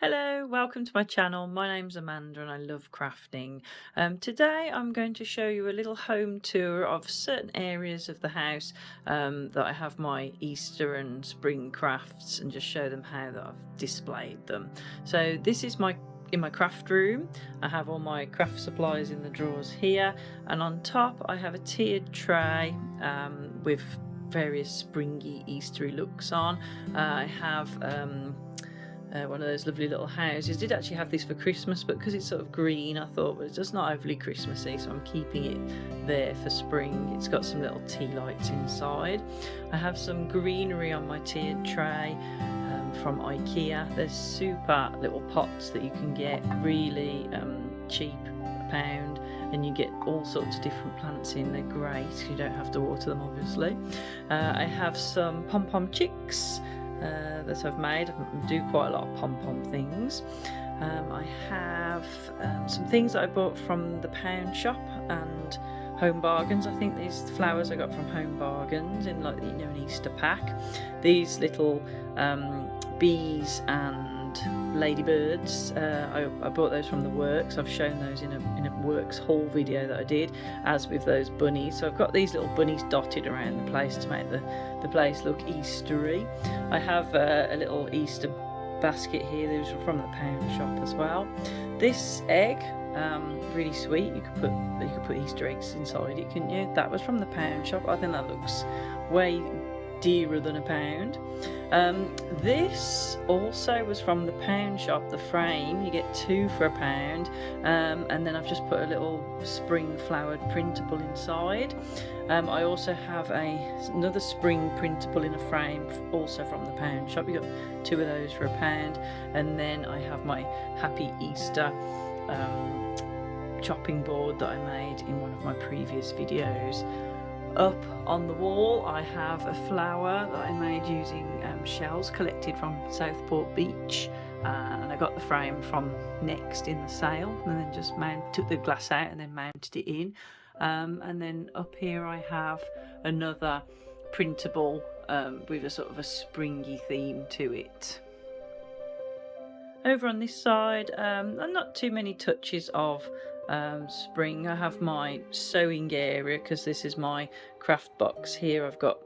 Hello, welcome to my channel. My name's Amanda and I love crafting. Today I'm going to show you a little home tour of certain areas of the house that I have my Easter and spring crafts, and just show them how that I've displayed them. So this is in my craft room. I have all my craft supplies in the drawers here, and on top I have a tiered tray with various springy Eastery looks on. I have one of those lovely little houses. Did actually have this for Christmas, but because it's sort of green, I thought, well, it's just not overly Christmassy, so I'm keeping it there for spring. It's got some little tea lights inside. I have some greenery on my tiered tray from IKEA. There's super little pots that you can get really cheap, £1, and you get all sorts of different plants in. They're great. You don't have to water them, obviously. I have some pom-pom chicks that I've made. I do quite a lot of pom-pom things. I have some things that I bought from the pound shop and Home Bargains. I think these flowers I got from Home Bargains in, like, an Easter pack. These little bees and ladybirds, I bought those from the Works. I've shown those in a Works haul video that I did, as with those bunnies. So I've got these little bunnies dotted around the place to make the place look Eastery. I have a little Easter basket here. Those are from the pound shop as well. This egg, really sweet. You could put Easter eggs inside it, couldn't you? That was from the pound shop. I think that looks way dearer than £1. This also was from the pound shop. The frame, you get 2 for £1, and then I've just put a little spring flowered printable inside. I also have another spring printable in a frame, also from the pound shop. You got 2 of those for £1, and then I have my Happy Easter chopping board that I made in one of my previous videos. Up on the wall I have a flower that I made using shells collected from Southport Beach, and I got the frame from Next in the sale, and then just took the glass out and then mounted it in. And then up here I have another printable with a sort of a springy theme to it. Over on this side, not too many touches of spring. I have my sewing area, because this is my craft box here. I've got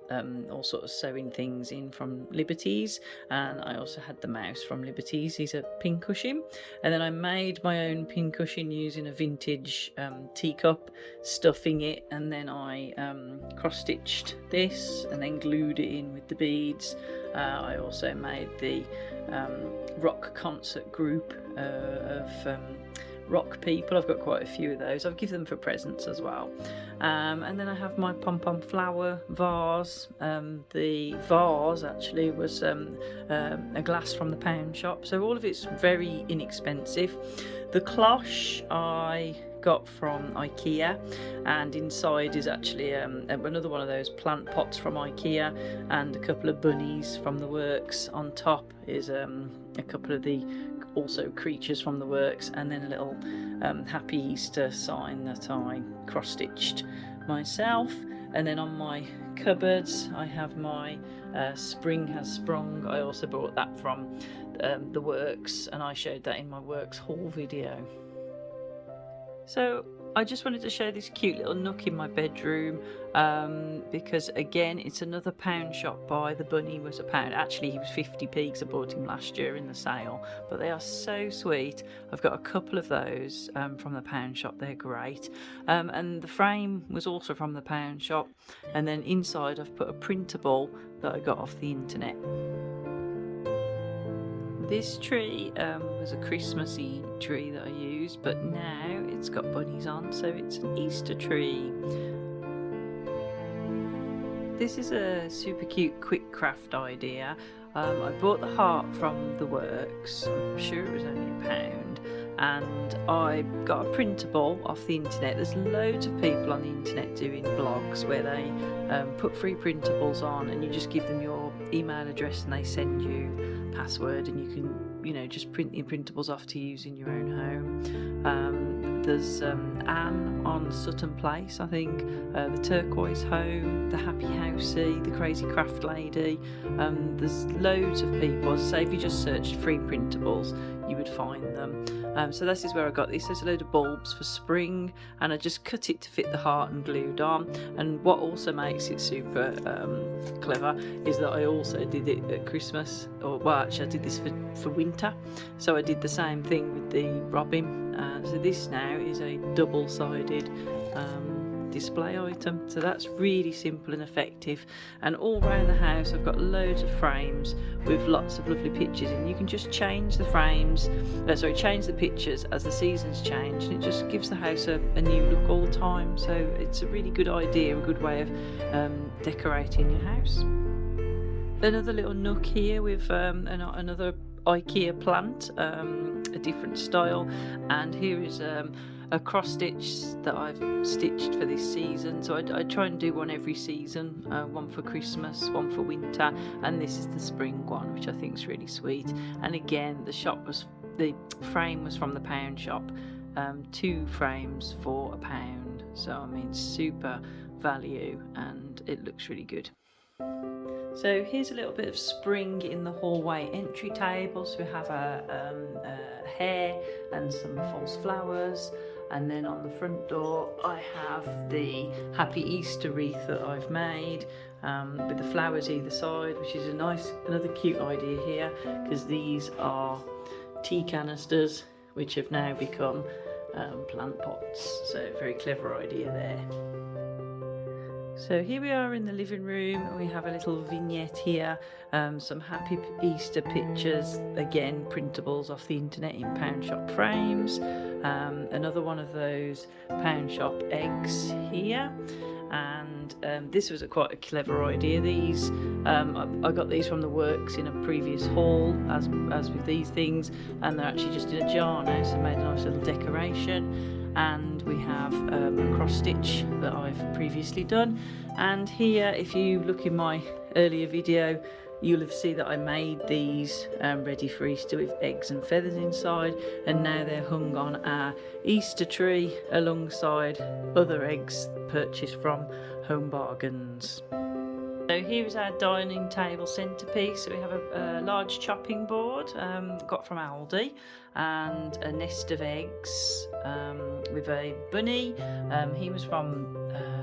all sorts of sewing things in from Liberties, and I also had the mouse from Liberties. He's a pincushion, and then I made my own pincushion using a vintage teacup, stuffing it, and then I cross-stitched this and then glued it in with the beads. I also made the rock concert group of rock people. I've got quite a few of those. I've given them for presents as well. And then I have my pom-pom flower vase. The vase actually was a glass from the pound shop, so all of it's very inexpensive. The cloche I got from IKEA, and inside is actually another one of those plant pots from IKEA, and a couple of bunnies from the Works. On top is a couple of the also creatures from the Works, and then a little Happy Easter sign that I cross-stitched myself. And then on my cupboards I have my Spring Has Sprung. I also bought that from the Works, and I showed that in my Works haul video. So I just wanted to show this cute little nook in my bedroom, because again it's another pound shop buy. The bunny was £1. Actually he was 50p because I bought him last year in the sale, but they are so sweet. I've got a couple of those from the pound shop. They're great. And the frame was also from the pound shop, and then inside I've put a printable that I got off the internet. This tree was a Christmassy tree that I used, but now it's got bunnies on, so it's an Easter tree. This is a super cute quick craft idea. I bought the heart from the Works. I'm sure it was only £1, and I got a printable off the internet. There's loads of people on the internet doing blogs where they put free printables on, and you just give them your email address and they send you password, and you can just print the printables off to use in your own home. There's Anne on Sutton Place, I think, the Turquoise Home, the Happy Housey, the Crazy Craft Lady. There's loads of people. As I say, if you just search free printables, would find them. So this is where I got this. There's a load of bulbs for spring, and I just cut it to fit the heart and glued on. And what also makes it super clever is that I also did it at Christmas, or well, actually I did this for winter. So I did the same thing with the robin. So this now is a double-sided display item, so that's really simple and effective. And all around the house I've got loads of frames with lots of lovely pictures, and you can just change the frames, change the pictures as the seasons change, and it just gives the house a new look all the time. So it's a really good idea, a good way of decorating your house. Another little nook here with another IKEA plant, a different style, and here is a cross stitch that I've stitched for this season. So I try and do one every season, one for Christmas, one for winter, and this is the spring one, which I think is really sweet. And again, the frame was from the pound shop, 2 frames for £1. So I mean, super value, and it looks really good. So here's a little bit of spring in the hallway entry table. So we have a hare and some false flowers, and then on the front door I have the Happy Easter wreath that I've made with the flowers either side, which is another cute idea here, because these are tea canisters which have now become plant pots. So very clever idea there. So here we are in the living room, and we have a little vignette here, some Happy Easter pictures, again printables off the internet in pound shop frames, another one of those pound shop eggs here, and this was quite a clever idea. These I got these from the works in a previous haul, as with these things, and they're actually just in a jar now, so I made a nice little decoration. And we have a cross stitch that I've previously done, and here, if you look in my earlier video, you'll have seen that I made these ready for Easter with eggs and feathers inside, and now they're hung on our Easter tree alongside other eggs purchased from Home Bargains. So here is our dining table centrepiece. So we have a large chopping board, got from Aldi, and a nest of eggs with a bunny. He was from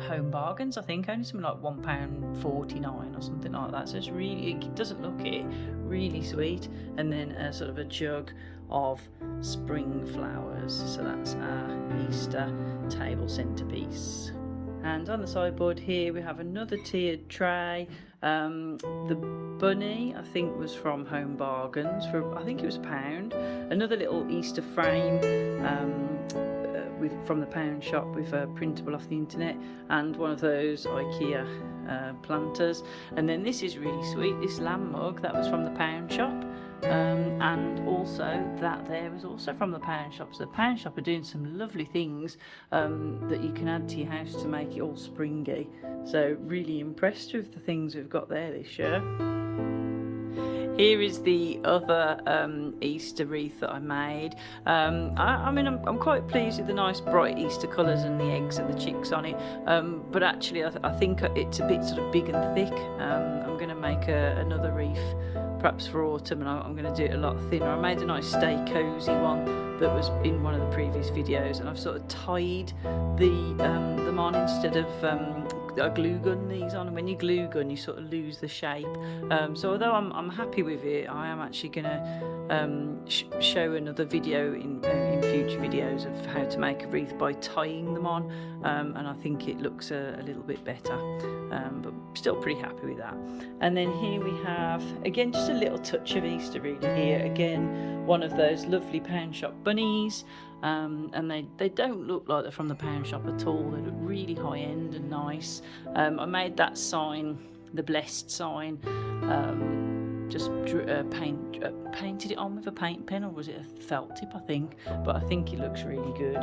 Home Bargains, I think, only something like £1.49 or something like that. So it doesn't look it, really sweet. And then a sort of a jug of spring flowers. So that's our Easter table centrepiece. And on the sideboard here we have another tiered tray. The bunny, I think, was from Home Bargains for, I think it was £1. Another little Easter frame from the pound shop with a printable off the internet, and one of those IKEA planters. And then this is really sweet, this lamb mug, that was from the pound shop. And also that there was also from the pound shop. So the pound shop are doing some lovely things that you can add to your house to make it all springy. So really impressed with the things we've got there this year. Here is the other Easter wreath that I made. I mean, I'm quite pleased with the nice bright Easter colours and the eggs and the chicks on it. But actually, I think it's a bit sort of big and thick. I'm going to make another wreath, perhaps for autumn, and I'm going to do it a lot thinner. I made a nice Stay Cozy one that was in one of the previous videos, and I've sort of tied them on instead of I glue gun these on, and when you glue gun you sort of lose the shape. So although I'm happy with it, I am actually going to show another video in future videos of how to make a wreath by tying them on, and I think it looks a little bit better, but still pretty happy with that. And then here we have, again, just a little touch of Easter really here. Again, one of those lovely pound shop bunnies. And they don't look like they're from the pound shop at all. They look really high end and nice. I made that sign, the blessed sign, just painted it on with a paint pen, or was it a felt tip, I think, but I think it looks really good.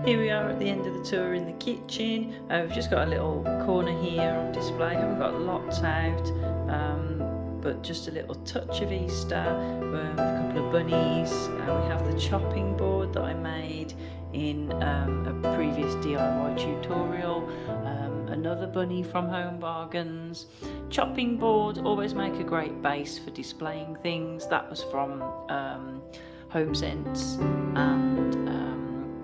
Here we are at the end of the tour in the kitchen. We've just got a little corner here on display. Haven't got lots out, but just a little touch of Easter, a couple of bunnies. We have the chopping board that I made in a previous DIY tutorial, another bunny from Home Bargains. Chopping board, always make a great base for displaying things. That was from Home Sense. And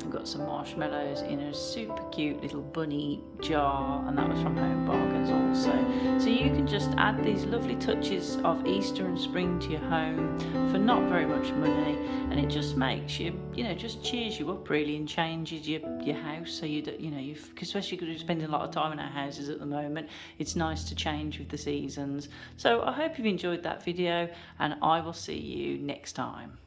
I've got some marshmallows in a super cute little bunny jar, and that was from Home Bargains also. So you can just add these lovely touches of Easter and spring to your home for not very much money, and it just makes you, just cheers you up really, and changes your house. So especially because we're spending a lot of time in our houses at the moment, it's nice to change with the seasons. So I hope you've enjoyed that video, and I will see you next time.